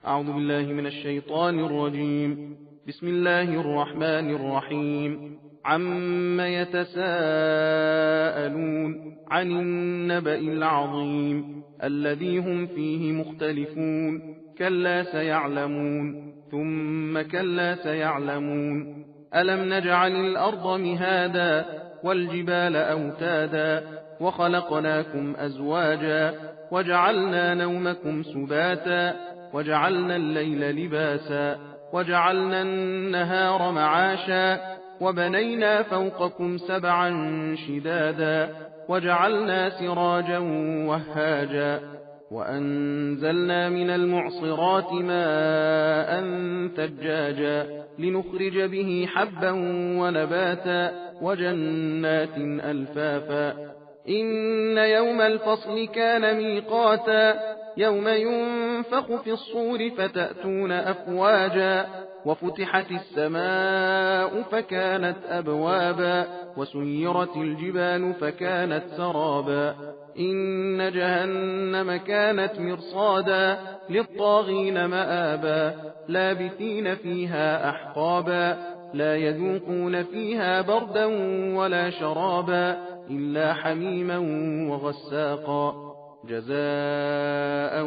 أعوذ بالله من الشيطان الرجيم. بسم الله الرحمن الرحيم. عم يتساءلون عن النبأ العظيم الذي هم فيه مختلفون كلا سيعلمون ثم كلا سيعلمون. ألم نجعل الأرض مهادا والجبال أوتادا وخلقناكم أزواجا وجعلنا نومكم سباتا وجعلنا الليل لباسا وجعلنا النهار معاشا وبنينا فوقكم سبعا شدادا وجعلنا سراجا وهاجا وأنزلنا من المعصرات ماء ثجاجا لنخرج به حبا ونباتا وجنات ألفافا. إن يوم الفصل كان ميقاتا يوم ينفخ في الصور فتأتون أفواجا وفتحت السماء فكانت أبوابا وسيرت الجبال فكانت سرابا. إن جهنم كانت مرصادا للطاغين مآبا لابثين فيها أحقابا لا يذوقون فيها بردا ولا شرابا إلا حميما وغساقا جزاء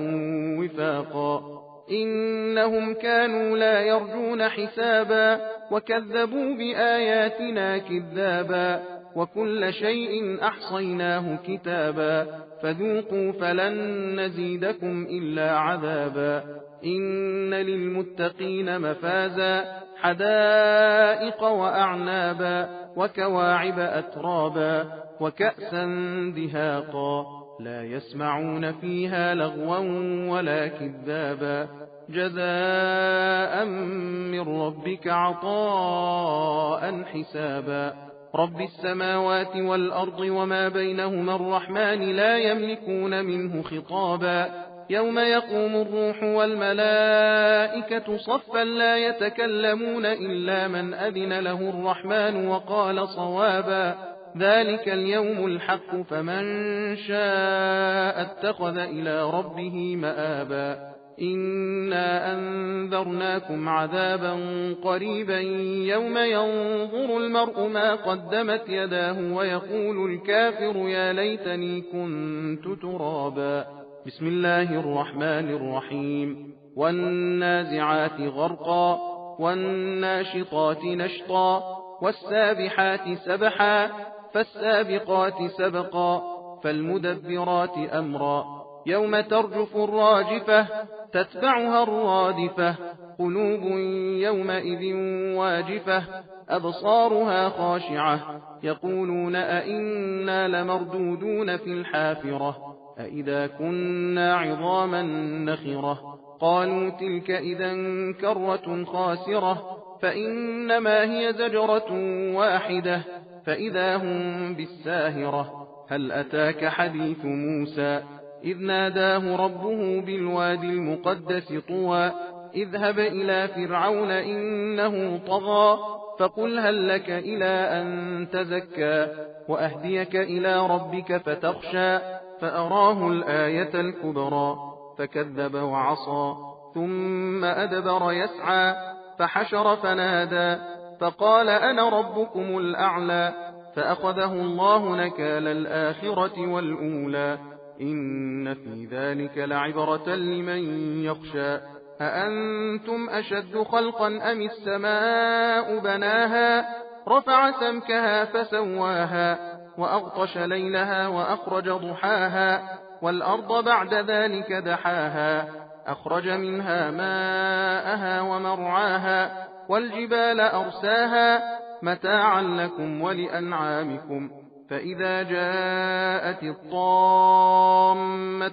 وفاقا. إنهم كانوا لا يرجون حسابا وكذبوا بآياتنا كذابا وكل شيء أحصيناه كتابا فذوقوا فلن نزيدكم إلا عذابا. إن للمتقين مفازا حدائق وأعنابا وكواعب أترابا وكأسا دهاقا لا يسمعون فيها لغوا ولا كذابا جزاء من ربك عطاء حسابا. رب السماوات والأرض وما بينهما الرحمن لا يملكون منه خطابا. يوم يقوم الروح والملائكة صفا لا يتكلمون إلا من أذن له الرحمن وقال صوابا. ذلك اليوم الحق فمن شاء اتخذ إلى ربه مآبا. إنا أنذرناكم عذابا قريبا يوم ينظر المرء ما قدمت يداه ويقول الكافر يا ليتني كنت ترابا. بسم الله الرحمن الرحيم. والنازعات غرقا والناشطات نشطا والسابحات سبحا فالسابقات سبقا فالمدبرات أمرا. يوم ترجف الراجفة تتبعها الرادفة قلوب يومئذ واجفة أبصارها خاشعة يقولون أئنا لمردودون في الحافرة أئذا كنا عظاما نخرة. قالوا تلك إذا كرة خاسرة فإنما هي زجرة واحدة فإذا هم بالساهرة. هل أتاك حديث موسى إذ ناداه ربه بالوادي المقدس طوى اذهب إلى فرعون إنه طغى فقل هل لك إلى أن تزكى وأهديك إلى ربك فتخشى. فأراه الآية الكبرى فكذب وعصى ثم أدبر يسعى فحشر فنادى فقال أنا ربكم الأعلى. فأخذه الله نكال الآخرة والأولى إن في ذلك لعبرة لمن يخشى. أأنتم أشد خلقا أم السماء بناها رفع سمكها فسواها وأغطش ليلها وأخرج ضحاها والأرض بعد ذلك دحاها أخرج منها ماءها ومرعاها والجبال أرساها متاعا لكم ولأنعامكم. فإذا جاءت الطامة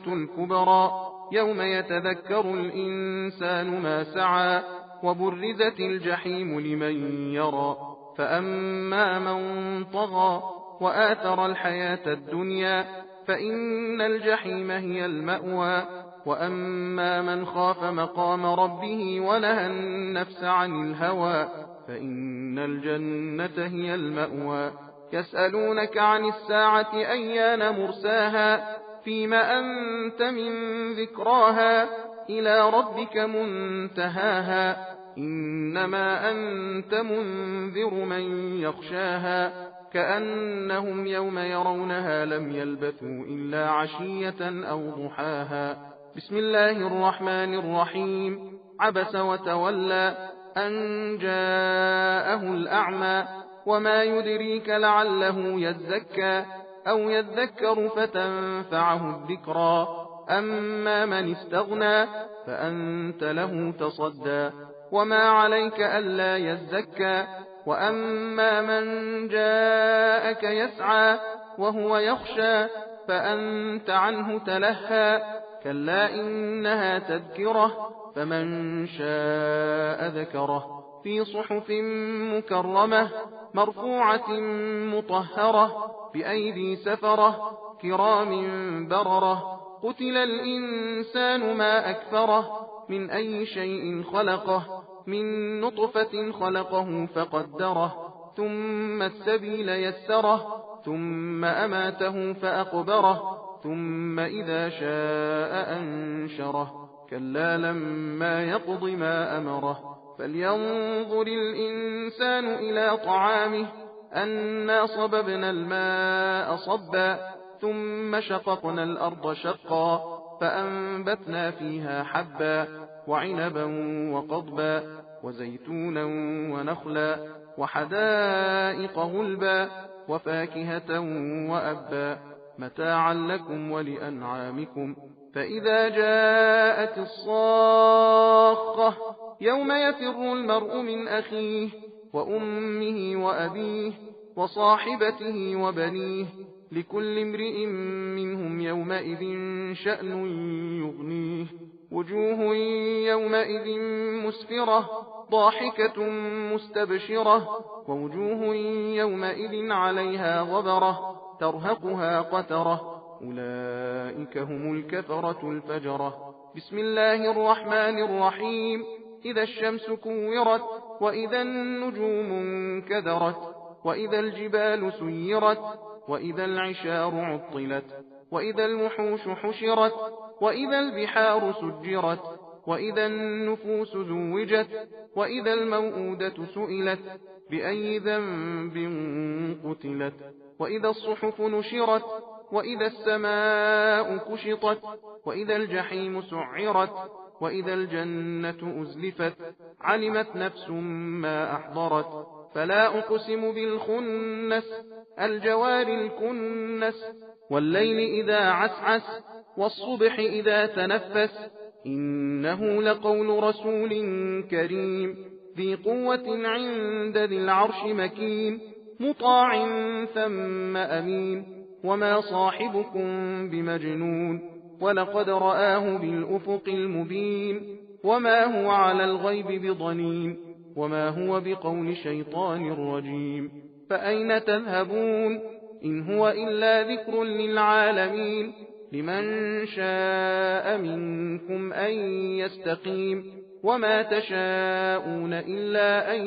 الكبرى يوم يتذكر الإنسان ما سعى وبرزت الجحيم لمن يرى. فأما من طغى وآثر الحياة الدنيا فإن الجحيم هي المأوى. وأما من خاف مقام ربه ونهى النفس عن الهوى فإن الجنة هي المأوى. يسألونك عن الساعة أيان مرساها فيما أنت من ذكراها إلى ربك منتهاها إنما أنت منذر من يخشاها كأنهم يوم يرونها لم يلبثوا إلا عشية أو ضحاها بسم الله الرحمن الرحيم عبس وتولى أن جاءه الأعمى وما يدريك لعله يزكى أو يذكر فتنفعه الذكرى أما من استغنى فأنت له تصدى وما عليك ألا يزكى وأما من جاءك يسعى وهو يخشى فأنت عنه تلهى كلا إنها تذكرة فمن شاء ذكره في صحف مكرمة مرفوعة مطهرة بأيدي سفرة كرام بررة قتل الإنسان ما أكفره من أي شيء خلقه من نطفة خلقه فقدره ثم السبيل يسره ثم أماته فأقبره ثم إذا شاء أنشره كلا لما يقض ما أمره فلينظر الإنسان إلى طعامه أنا صببنا الماء صبا ثم شققنا الأرض شقا فأنبتنا فيها حبا وعنبا وقضبا وزيتونا ونخلا وحدائق غلبا وفاكهة وأبا متاعا لكم ولأنعامكم فإذا جاءت الصاخة يوم يفر المرء من أخيه وأمه وأبيه وصاحبته وبنيه لكل امرئ منهم يومئذ شأن يغنيه وجوه يومئذ مسفرة ضاحكة مستبشرة ووجوه يومئذ عليها غبرة ترهقها قترة أولئك هم الكفرة الفجرة بسم الله الرحمن الرحيم إذا الشمس كورت وإذا النجوم انكدرت وإذا الجبال سيرت وإذا العشار عطلت وإذا الوحوش حشرت وإذا البحار سجرت وإذا النفوس زوجت وإذا الموءودة سئلت بأي ذنب قتلت وإذا الصحف نشرت وإذا السماء كشطت وإذا الجحيم سعرت وإذا الجنة أزلفت علمت نفس ما أحضرت فلا أقسم بالخنس الجوار الكنس والليل إذا عسعس والصبح إذا تنفس إنه لقول رسول كريم ذي قوة عند ذي العرش مكين مطاع ثم أمين وما صاحبكم بمجنون ولقد رآه بالأفق المبين وما هو على الغيب بضنين وما هو بقول شيطان رجيم فأين تذهبون إن هو إلا ذكر للعالمين لمن شاء منكم أن يستقيم وما تشاءون إلا أن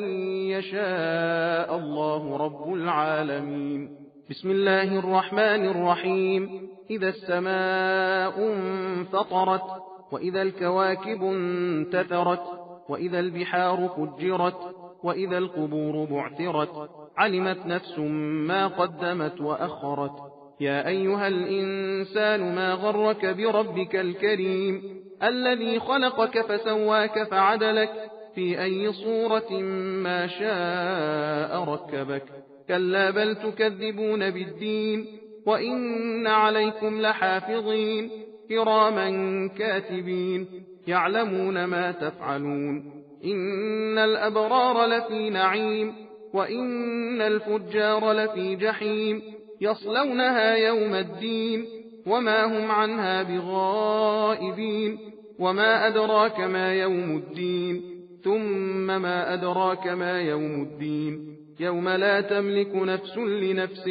يشاء الله رب العالمين بسم الله الرحمن الرحيم إذا السماء انفطرت وإذا الكواكب انتثرت وإذا البحار فجرت وإذا القبور بعثرت علمت نفس ما قدمت وأخرت يا أيها الإنسان ما غرك بربك الكريم الذي خلقك فسواك فعدلك في أي صورة ما شاء ركبك كلا بل تكذبون بالدين وإن عليكم لحافظين كراما كاتبين يعلمون ما تفعلون إن الأبرار لفي نعيم وإن الفجار لفي جحيم يصلونها يوم الدين وما هم عنها بغائبين وما أدراك ما يوم الدين ثم ما أدراك ما يوم الدين يوم لا تملك نفس لنفس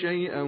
شيئا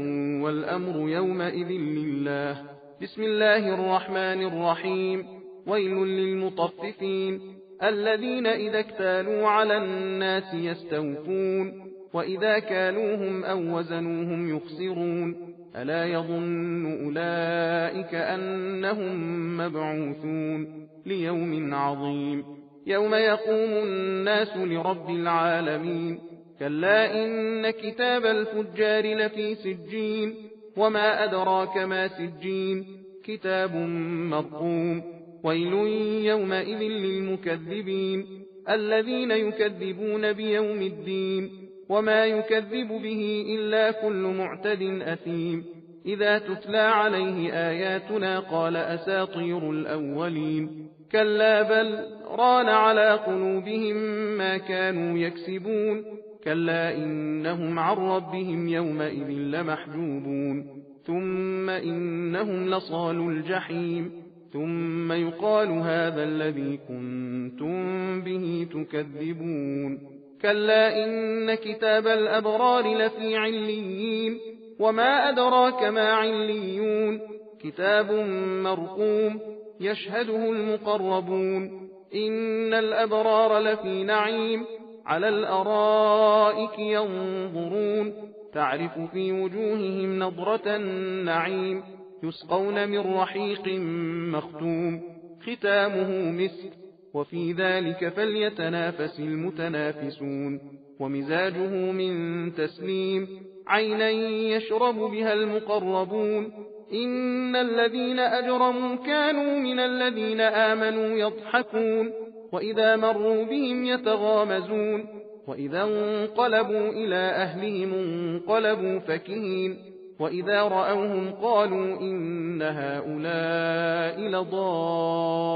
والأمر يومئذ لله بسم الله الرحمن الرحيم ويل للمطففين الذين إذا اكتالوا على الناس يستوفون وإذا كالوهم أو وزنوهم يخسرون ألا يظن أولئك أنهم مبعوثون ليوم عظيم يوم يقوم الناس لرب العالمين كلا إن كتاب الفجار لفي سجين وما أدراك ما سجين كتاب مرقوم ويل يومئذ للمكذبين الذين يكذبون بيوم الدين وما يكذب به إلا كل معتد أثيم إذا تتلى عليه آياتنا قال أساطير الأولين كلا بل ران على قلوبهم ما كانوا يكسبون كلا إنهم عن ربهم يومئذ لمحجوبون ثم إنهم لصالوا الجحيم ثم يقال هذا الذي كنتم به تكذبون كلا إن كتاب الأبرار لفي عليين وما أدراك ما عليون كتاب مرقوم يشهده المقربون إن الأبرار لفي نعيم على الأرائك ينظرون تعرف في وجوههم نضرة النعيم يسقون من رحيق مختوم ختامه مسك وفي ذلك فليتنافس المتنافسون ومزاجه من تسليم عينا يشرب بها المقربون إن الذين أجرموا كانوا من الذين آمنوا يضحكون وإذا مروا بهم يتغامزون وإذا انقلبوا إلى أهلهم انقلبوا فكهين وإذا رأوهم قالوا إن هؤلاء لضالون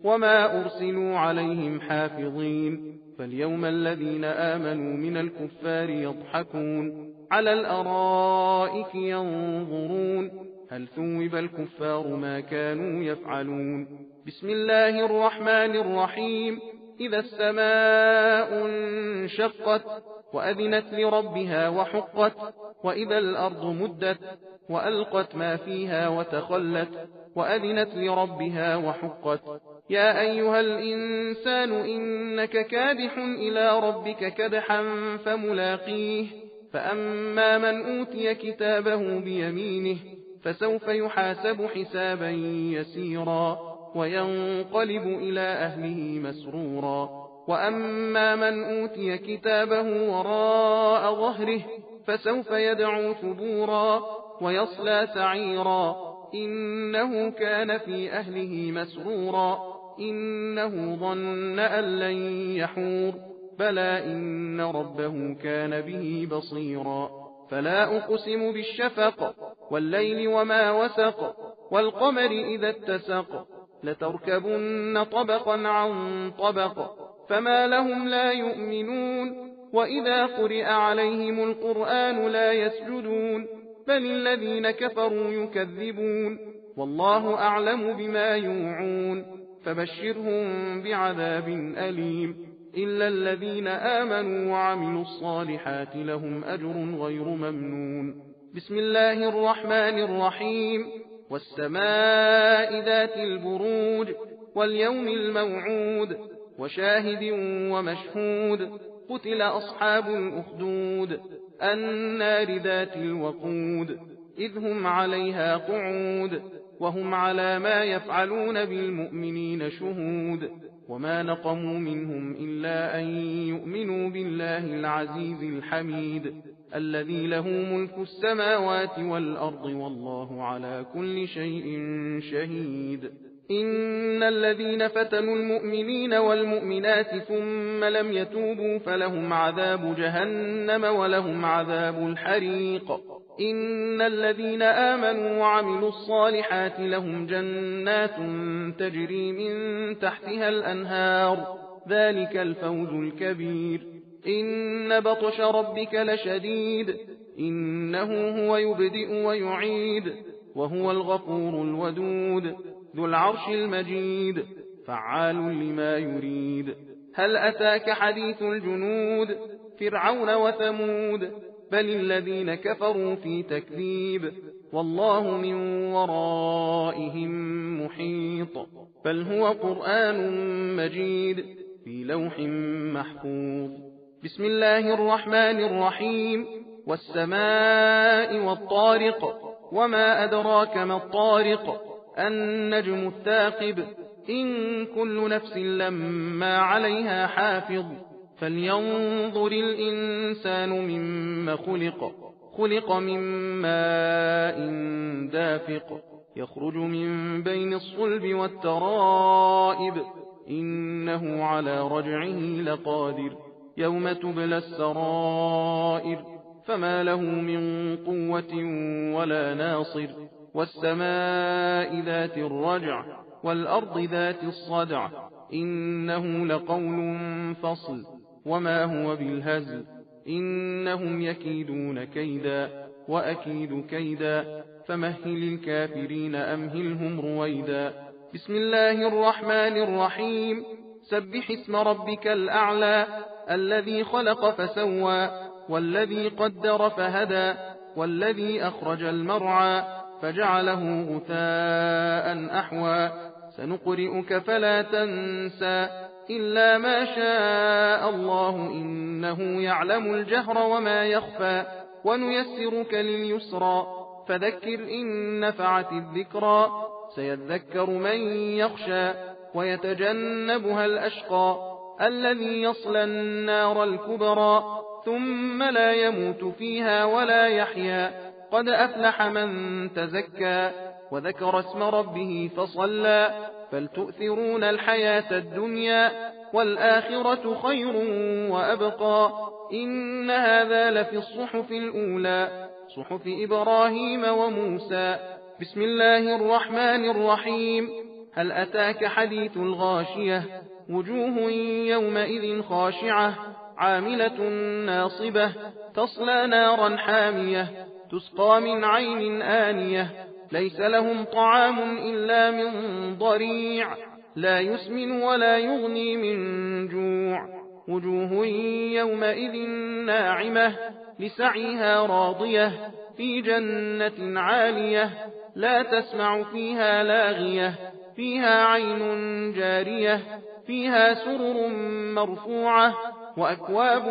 وما أرسلوا عليهم حافظين فاليوم الذين آمنوا من الكفار يضحكون على الأرائك ينظرون هل ثوب الكفار ما كانوا يفعلون بسم الله الرحمن الرحيم إذا السماء انشقت وأذنت لربها وحقت وإذا الأرض مدت وألقت ما فيها وتخلت وأذنت لربها وحقت يا أيها الإنسان إنك كادح إلى ربك كدحا فملاقيه فأما من أوتي كتابه بيمينه فسوف يحاسب حسابا يسيرا وينقلب إلى أهله مسرورا وأما من أوتي كتابه وراء ظهره فسوف يدعو ثبورا ويصلى سعيرا إنه كان في أهله مسرورا إنه ظن أن لن يحور بلى إن ربه كان به بصيرا فلا أقسم بالشفق والليل وما وسق والقمر إذا اتسق لتركبن طبقا عن طبق فما لهم لا يؤمنون وإذا قرئ عليهم القرآن لا يسجدون بل الذين كفروا يكذبون والله أعلم بما يوعون فبشرهم بعذاب أليم إلا الذين آمنوا وعملوا الصالحات لهم أجر غير ممنون بسم الله الرحمن الرحيم والسماء ذات البروج واليوم الموعود وشاهد ومشهود قتل أصحاب الأخدود النار ذات الوقود إذ هم عليها قعود وهم على ما يفعلون بالمؤمنين شهود وما نقموا منهم إلا أن يؤمنوا بالله العزيز الحميد الذي له ملك السماوات والأرض والله على كل شيء شهيد إن الذين فتنوا المؤمنين والمؤمنات ثم لم يتوبوا فلهم عذاب جهنم ولهم عذاب الحريق إن الذين آمنوا وعملوا الصالحات لهم جنات تجري من تحتها الأنهار ذلك الفوز الكبير إن بطش ربك لشديد إنه هو يبدئ ويعيد وهو الغفور الودود ذو العرش المجيد فعال لما يريد هل أتاك حديث الجنود فرعون وثمود بل الذين كفروا في تكذيب والله من ورائهم محيط بل هو قرآن مجيد في لوح محفوظ بسم الله الرحمن الرحيم والسماء والطارق وما أدراك ما الطارق النجم الثاقب إن كل نفس لما عليها حافظ فلينظر الإنسان مما خلق من ماء دافق يخرج من بين الصلب والترائب إنه على رجعه لقادر يوم تبلى السرائر فما له من قوة ولا ناصر والسماء ذات الرجع والأرض ذات الصدع إنه لقول فصل وما هو بالهزل إنهم يكيدون كيدا وأكيد كيدا فمهل الكافرين أمهلهم رويدا بسم الله الرحمن الرحيم سبح اسم ربك الأعلى الذي خلق فسوى والذي قدر فهدى والذي أخرج المرعى فجعله غثاء أحوى سنقرئك فلا تنسى إلا ما شاء الله إنه يعلم الجهر وما يخفى ونيسرك لليسرى فذكر إن نفعت الذكرى سيذكر من يخشى ويتجنبها الأشقى الذي يصلى النار الكبرى ثم لا يموت فيها ولا يحيا قد أفلح من تزكى وذكر اسم ربه فصلى بل تؤثرون الحياة الدنيا والآخرة خير وأبقى إن هذا لفي الصحف الأولى صحف إبراهيم وموسى بسم الله الرحمن الرحيم هل أتاك حديث الغاشية وجوه يومئذ خاشعة عاملة ناصبة تصلى نارا حامية تسقى من عين آنية ليس لهم طعام إلا من ضريع لا يسمن ولا يغني من جوع وجوه يومئذ ناعمة لسعيها راضية في جنة عالية لا تسمع فيها لاغية فيها عين جارية فيها سرر مرفوعة وأكواب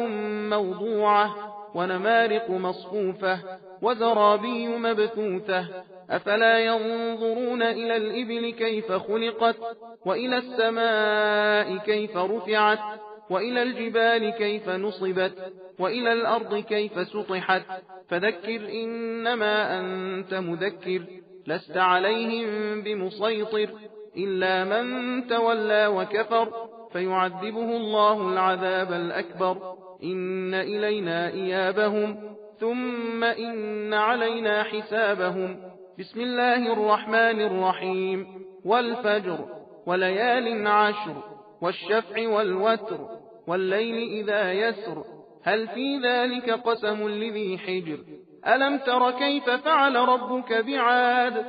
موضوعة ونمارق مصفوفة وزرابي مبثوثة أفلا ينظرون إلى الإبل كيف خلقت وإلى السماء كيف رفعت وإلى الجبال كيف نصبت وإلى الأرض كيف سطحت فذكر إنما أنت مذكر لست عليهم بمسيطر إلا من تولى وكفر فيعذبه الله العذاب الأكبر إن إلينا إيابهم ثم إن علينا حسابهم بسم الله الرحمن الرحيم والفجر وليال عشر والشفع والوتر والليل إذا يسر هل في ذلك قسم لذي حجر ألم تر كيف فعل ربك بعاد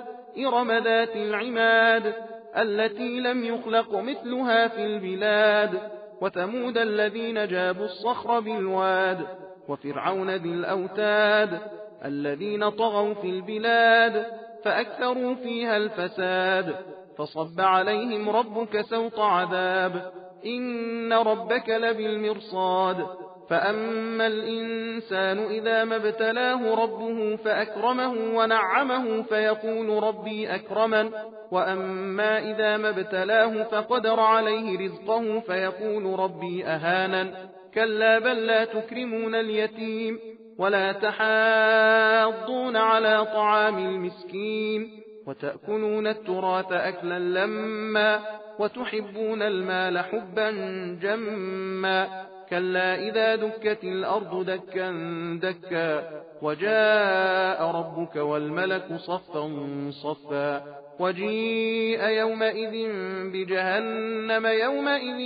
إرم ذات العماد التي لم يخلق مثلها في البلاد وثمود الذين جابوا الصخر بالواد وفرعون ذي الأوتاد الذين طغوا في البلاد فأكثروا فيها الفساد فصب عليهم ربك سوط عذاب إن ربك لبالمرصاد فأما الإنسان إذا ما ابتلاه ربه فأكرمه ونعمه فيقول ربي أكرمن وأما إذا ما ابتلاه فقدر عليه رزقه فيقول ربي أهانن كلا بل لا تكرمون اليتيم ولا تحاضون على طعام المسكين وتأكلون التراث أكلا لما وتحبون المال حبا جما كلا إذا دكت الأرض دكا دكا وجاء ربك والملك صفا صفا وجيء يومئذ بجهنم يومئذ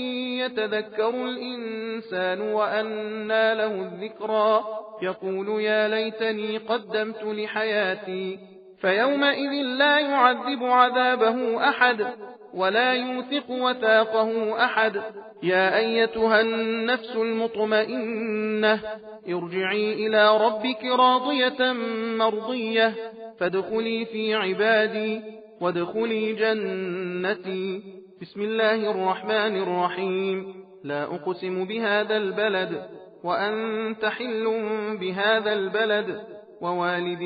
يتذكر الإنسان وأنى له الذكرى يقول يا ليتني قدمت لحياتي فيومئذ لا يعذب عذابه أحد ولا يوثق وثاقه أحد يا أيتها النفس المطمئنة ارجعي إلى ربك راضية مرضية فادخلي في عبادي وادخلي جنتي بسم الله الرحمن الرحيم لا أقسم بهذا البلد وأنت حل بهذا البلد ووالد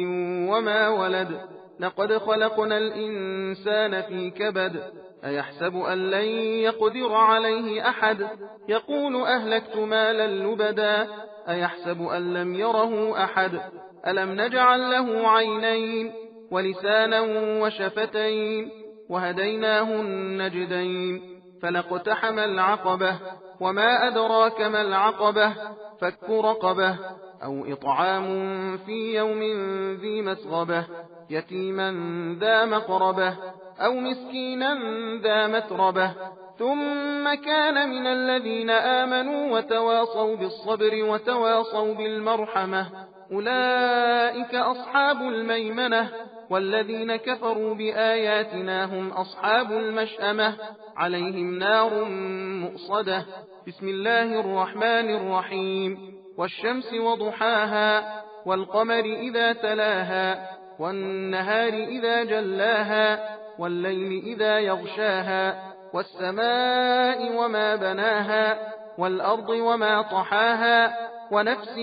وما ولد لقد خلقنا الإنسان في كبد أيحسب أن لن يقدر عليه أحد يقول أهلكت مالا لبدا أيحسب أن لم يره أحد ألم نجعل له عينين ولسانا وشفتين وهديناه النجدين فلاقتحم العقبة وما أدراك ما العقبة فك رقبة أو إطعام في يوم ذي مسغبة يتيما ذا مقربة أو مسكينا ذا متربة ثم كان من الذين آمنوا وتواصوا بالصبر وتواصوا بالمرحمة أولئك أصحاب الميمنة والذين كفروا بآياتنا هم أصحاب المشأمة عليهم نار مؤصدة بسم الله الرحمن الرحيم والشمس وضحاها والقمر إذا تلاها والنهار إذا جلاها والليل إذا يغشاها والسماء وما بناها والأرض وما طحاها ونفس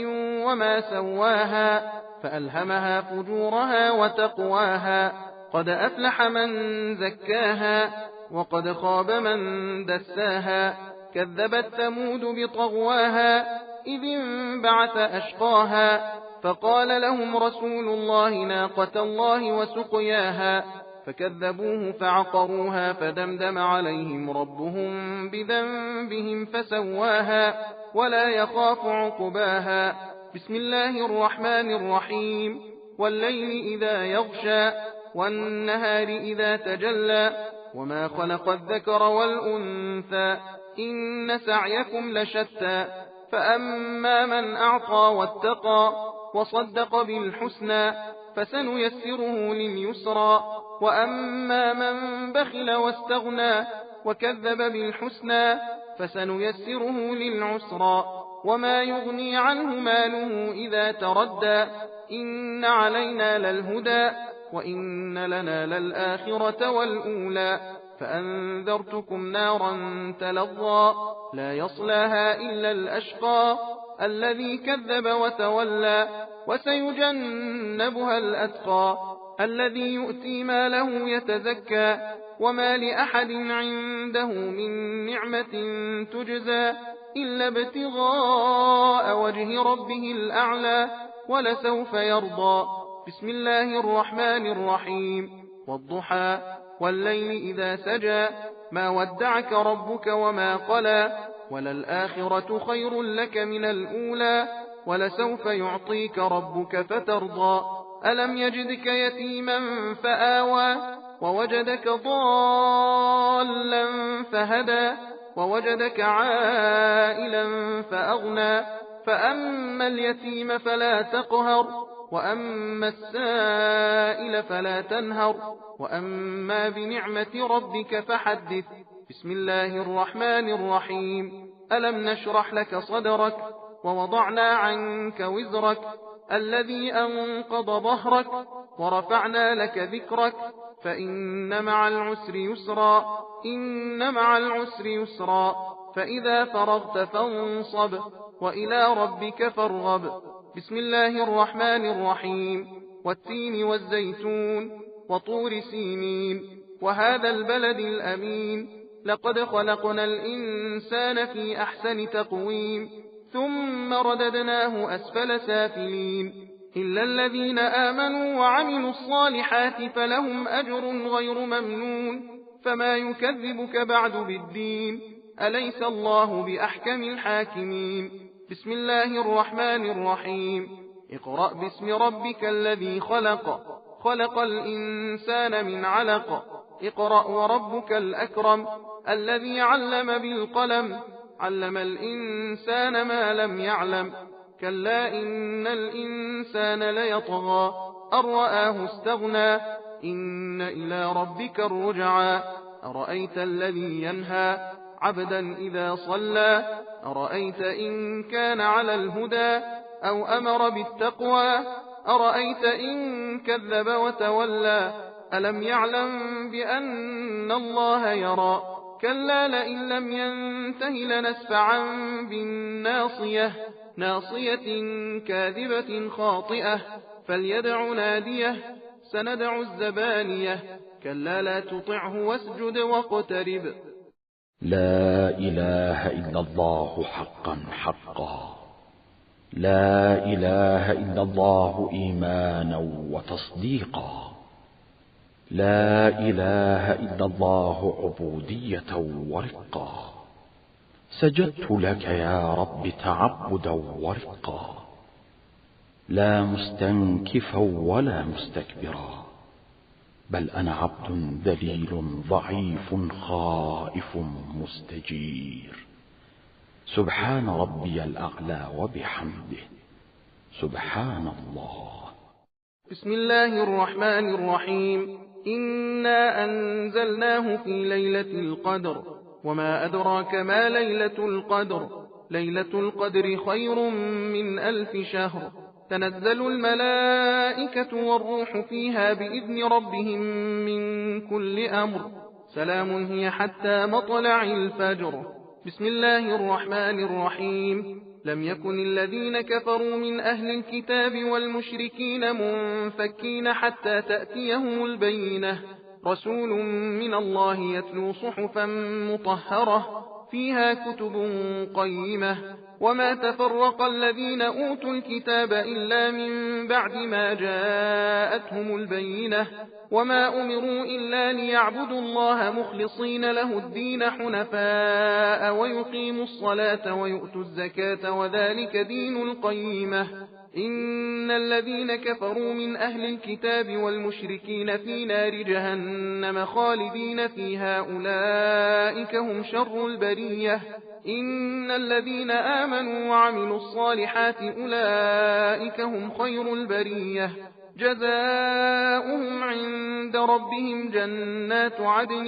وما سواها فألهمها فجورها وتقواها قد أفلح من زكاها وقد خاب من دساها كذبت ثمود بطغواها إذ انبعث أشقاها فقال لهم رسول الله ناقة الله وسقياها فكذبوه فعقروها فدمدم عليهم ربهم بذنبهم فسواها ولا يخاف عقباها بسم الله الرحمن الرحيم والليل إذا يغشى والنهار إذا تجلى وما خلق الذكر والأنثى إن سعيكم لشتى فأما من أعطى واتقى وصدق بالحسنى فسنيسره لليسرى وأما من بخل واستغنى وكذب بالحسنى فسنيسره للعسرى وما يغني عنه ماله إذا تردى إن علينا للهدى وإن لنا للآخرة والأولى فأنذرتكم نارا تلظى لا يصلاها إلا الأشقى الذي كذب وتولى وسيجنبها الأتقى الذي يؤتي ماله يتزكى وما لأحد عنده من نعمة تجزى إلا ابتغاء وجه ربه الأعلى ولسوف يرضى بسم الله الرحمن الرحيم والضحى والليل إذا سجى ما ودعك ربك وما قلى وللآخرة خير لك من الأولى ولسوف يعطيك ربك فترضى ألم يجدك يتيما فآوى ووجدك ضالا فهدى ووجدك عائلا فأغنى فأما اليتيم فلا تقهر وأما السائل فلا تنهر وأما بنعمة ربك فحدث بسم الله الرحمن الرحيم ألم نشرح لك صدرك ووضعنا عنك وزرك الذي أنقض ظهرك ورفعنا لك ذكرك فإن مع العسر يسرا إن مع العسر يسرا فإذا فرغت فانصب وإلى ربك فارغب بسم الله الرحمن الرحيم والتين والزيتون وطور سينين وهذا البلد الأمين لقد خلقنا الإنسان في أحسن تقويم ثم رددناه أسفل سافلين إلا الذين آمنوا وعملوا الصالحات فلهم أجر غير ممنون فما يكذبك بعد بالدين أليس الله بأحكم الحاكمين بسم الله الرحمن الرحيم اقرأ باسم ربك الذي خلق خلق الإنسان من علق اقرأ وربك الأكرم الذي علم بالقلم علم الإنسان ما لم يعلم كلا إن الإنسان ليطغى أن رآه استغنى إن إلى ربك الرجعى أرأيت الذي ينهى عبدا إذا صلى أرأيت إن كان على الهدى أو أمر بالتقوى أرأيت إن كذب وتولى ألم يعلم بأن الله يرى كلا لئن لم ينته لنسفعا بالناصية ناصية كاذبة خاطئة فليدع ناديه سندع الزبانية كلا لا تطعه واسجد واقترب. لا إله إلا الله حقا حقا، لا إله إلا الله إيمانا وتصديقا، لا إله إلا الله عبودية ورقا. سجدت لك يا رب تعبدا ورقا، لا مستنكفا ولا مستكبرا، بل أنا عبد ذليل ضعيف خائف مستجير. سبحان ربي الأعلى وبحمده، سبحان الله. بسم الله الرحمن الرحيم. إنا أنزلناه في ليلة القدر، وما أدراك ما ليلة القدر. ليلة القدر خير من 1000 شهر. تنزل الملائكة والروح فيها بإذن ربهم من كل أمر. سلام هي حتى مطلع الفجر. بسم الله الرحمن الرحيم. لم يكن الذين كفروا من أهل الكتاب والمشركين منفكين حتى تأتيهم البينة. رسول من الله يتلو صحفا مطهرة فيها كتب قيمة. وما تفرق الذين أوتوا الكتاب إلا من بعد ما جاءتهم البينة. وما أمروا إلا ليعبدوا الله مخلصين له الدين حنفاء ويقيموا الصلاة ويؤتوا الزكاة وذلك دين القيمة. إن الذين كفروا من أهل الكتاب والمشركين في نار جهنم خالدين فيها أولئك هم شر البرية. إن الذين آمنوا وعملوا الصالحات أولئك هم خير البرية. جزاؤهم عند ربهم جنات عدن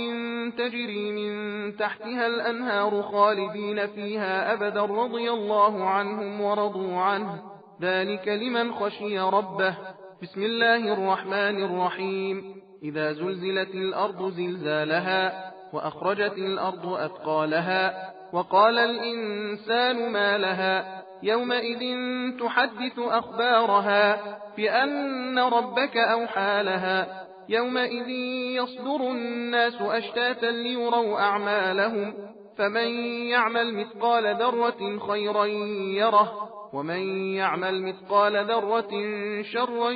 تجري من تحتها الأنهار خالدين فيها أبدا رضي الله عنهم ورضوا عنه ذلك لمن خشي ربه. بسم الله الرحمن الرحيم. إذا زلزلت الأرض زلزالها وأخرجت الأرض أثقالها وقال الإنسان ما لها يومئذ تحدث أخبارها بأن ربك أوحى لها. يومئذ يصدر الناس أشتاتا ليروا أعمالهم فمن يعمل مثقال ذرة خيرا يره ومن يعمل مثقال ذرة شرا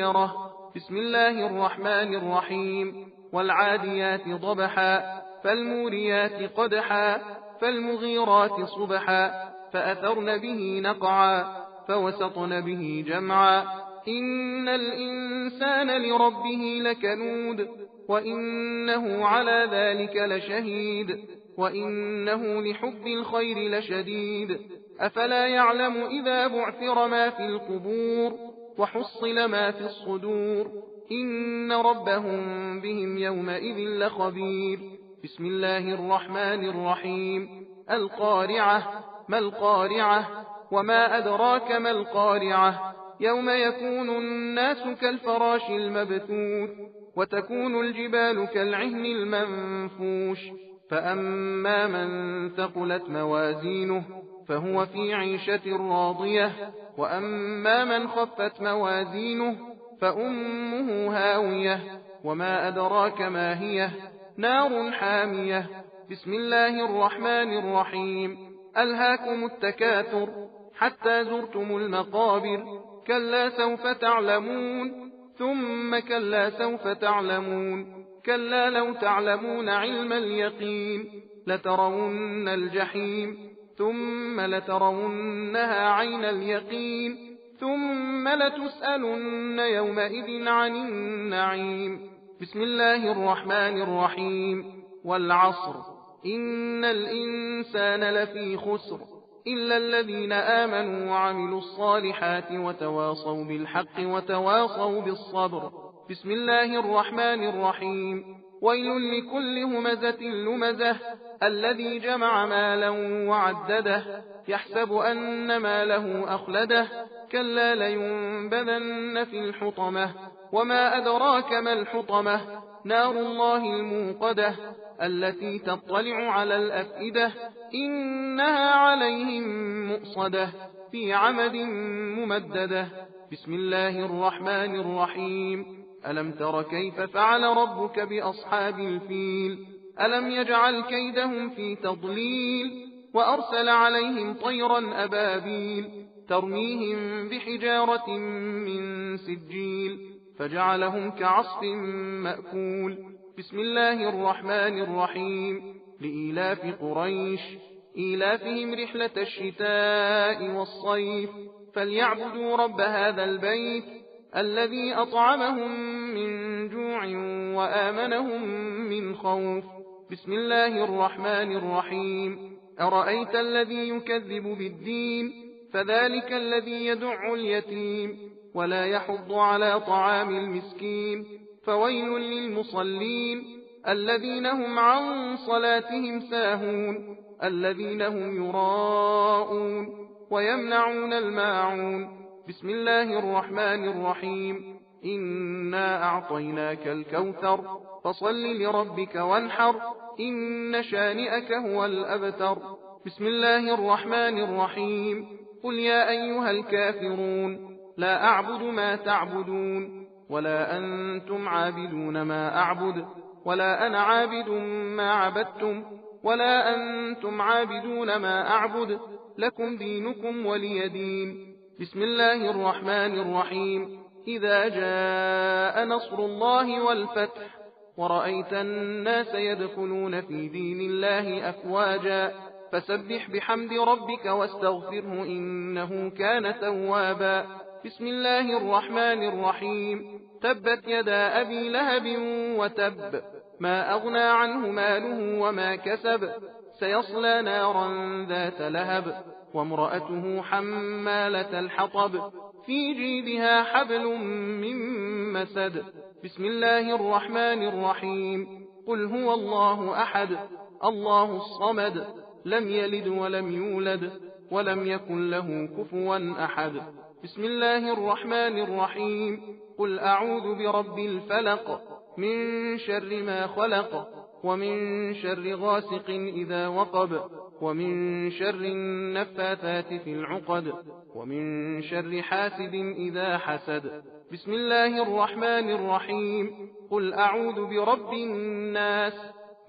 يره. بسم الله الرحمن الرحيم. والعاديات ضبحا فالموريات قدحا فالمغيرات صبحا فأثرن به نقعا فوسطن به جمعا. إن الإنسان لربه لكنود وإنه على ذلك لشهيد وإنه لحب الخير لشديد. أفلا يعلم إذا بعثر ما في القبور وحصل ما في الصدور إن ربهم بهم يومئذ لخبير. بسم الله الرحمن الرحيم. القارعة. ما القارعة وما أدراك ما القارعة. يوم يكون الناس كالفراش المبثوث وتكون الجبال كالعهن المنفوش. فأما من ثقلت موازينه فهو في عيشة راضية وأما من خفت موازينه فأمه هاوية وما أدراك ما هي نار حامية. بسم الله الرحمن الرحيم. ألهاكم التكاثر حتى زرتم المقابر كلا سوف تعلمون ثم كلا سوف تعلمون كلا لو تعلمون علم اليقين لترون الجحيم ثم لترونها عين اليقين ثم لتسألن يومئذ عن النعيم. بسم الله الرحمن الرحيم. والعصر. إن الإنسان لفي خسر إلا الذين آمنوا وعملوا الصالحات وتواصوا بالحق وتواصوا بالصبر. بسم الله الرحمن الرحيم. ويل لكل همزة لمزة الذي جمع مالا وعدده يحسب أن ماله أخلده كلا لينبذن في الحطمة. وما أدراك ما الحطمة. نار الله الموقدة التي تطلع على الأفئدة إنها عليهم مؤصدة في عمد ممددة. بسم الله الرحمن الرحيم. ألم تر كيف فعل ربك بأصحاب الفيل ألم يجعل كيدهم في تضليل وأرسل عليهم طيرا أبابيل ترميهم بحجارة من سجيل فجعلهم كعصف مأكول بسم الله الرحمن الرحيم لإيلاف قريش إيلافهم رحلة الشتاء والصيف فليعبدوا رب هذا البيت الذي أطعمهم من جوع وآمنهم من خوف بسم الله الرحمن الرحيم أرأيت الذي يكذب بالدين فذلك الذي يدع اليتيم ولا يحض على طعام المسكين فويل للمصلين الذين هم عن صلاتهم ساهون الذين هم يراءون ويمنعون الماعون بسم الله الرحمن الرحيم إنا أعطيناك الكوثر فصل لربك وانحر إن شانئك هو الأبتر بسم الله الرحمن الرحيم قل يا أيها الكافرون لا أعبد ما تعبدون ولا أنتم عابدون ما أعبد ولا أنا عابد ما عبدتم ولا أنتم عابدون ما أعبد لكم دينكم ولي دين بسم الله الرحمن الرحيم إذا جاء نصر الله والفتح ورأيت الناس يدخلون في دين الله أفواجا فسبح بحمد ربك واستغفره إنه كان توابا بسم الله الرحمن الرحيم تبت يدا أبي لهب وتب ما أغنى عنه ماله وما كسب سيصلى نارا ذات لهب وامرأته حمالة الحطب في جيبها حبل من مسد بسم الله الرحمن الرحيم قل هو الله أحد الله الصمد لم يلد ولم يولد ولم يكن له كفوا أحد بسم الله الرحمن الرحيم قل أعوذ برب الفلق من شر ما خلق ومن شر غاسق إذا وقب ومن شر النفاثات في العقد ومن شر حاسد إذا حسد بسم الله الرحمن الرحيم قل أعوذ برب الناس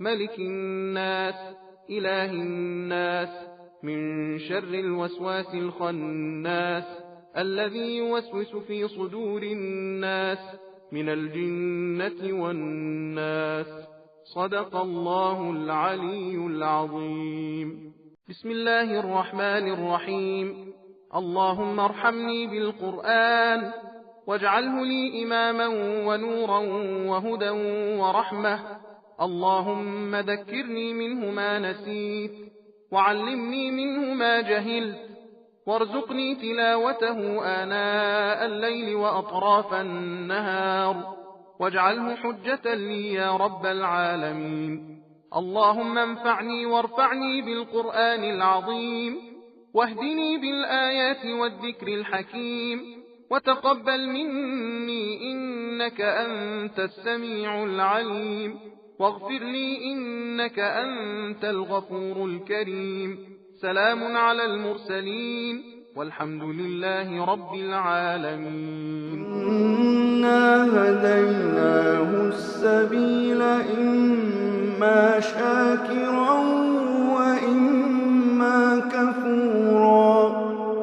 ملك الناس إله الناس من شر الوسواس الخناس الذي يوسوس في صدور الناس من الجنة والناس صدق الله العلي العظيم بسم الله الرحمن الرحيم اللهم ارحمني بالقرآن واجعله لي إماما ونورا وهدى ورحمة اللهم ذكرني منه ما نسيت وعلمني منه ما جهلت وارزقني تلاوته آناء الليل وأطراف النهار واجعله حجة لي يا رب العالمين اللهم انفعني وارفعني بالقرآن العظيم واهدني بالآيات والذكر الحكيم وتقبل مني إنك أنت السميع العليم واغفر لي إنك أنت الغفور الكريم سلام على المرسلين والحمد لله رب العالمين إنا هديناه السبيل إما